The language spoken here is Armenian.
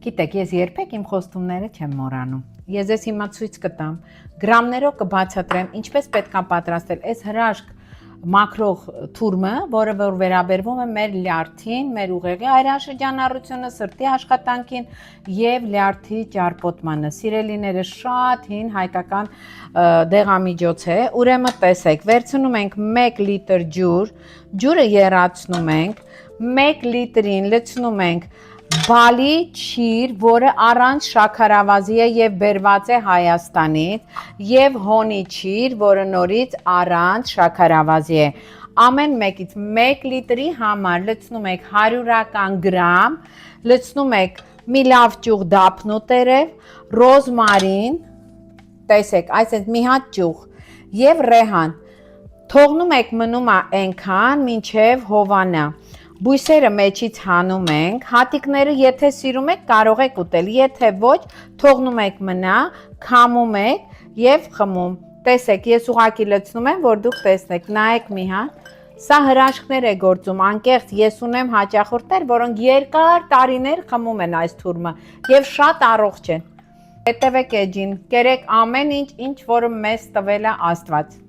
Գիտեք, ես երբեք իմ խոստումները չեմ մոռանում։ Ես ձեզ հիմա ցույց կտամ, գրամներով կբացատրեմ, ինչպես պետք է պատրաստել այս հրաշք մաքրող թուրմը, որը որ վերաբերվում է մեր լյարդին, մեր ուղեղի այրաշրջանառությունը, սրտի աշխատանքին եւ լյարդի ճարպոտմանը։ Սիրելիները, շատ հին հայկական դեղամիջոց է։ Ուրեմն տեսեք, վերցնում ենք 1 լիտր ջուր, ջուրը եռացնում ենք, 1 լիտրին լցնում ենք բալի չիր, որը առանց շաքարավազի է եւ բերված է Հայաստանից, եւ հոնի չիր, որը նորից առանց շաքարավազի է։ Ամեն մեկից 1 լիտրի համար լցնում եք 100-ական գրամ, լցնում եք մի լավ ճյուղ դափնու տերև, ռոզմարին, տեսեք, այսպես մի հատ ճյուղ եւ ռեհան։ Թողնում եք մնում է այնքան, մինչեւ հովանա։ Բույսերը մեջից հանում ենք, հատիկները եթե սիրում եք կարող եք ուտել, եթե ոչ թողնում եք մնա, քամում եք եւ խմում։ Տեսեք, ես ուղակի լցնում եմ, որ դուք տեսնեք, նայեք մի հատ։ Սա հրաշքներ է գործում, անկեղծ ես ունեմ հաճախորդներ, որոնք երկար տարիներ խմում են այս թուրմը եւ շատ առողջ են։ Հետևեք էջին, կերեք ամեն ինչ, ինչ որը մեզ տվել է Աստված։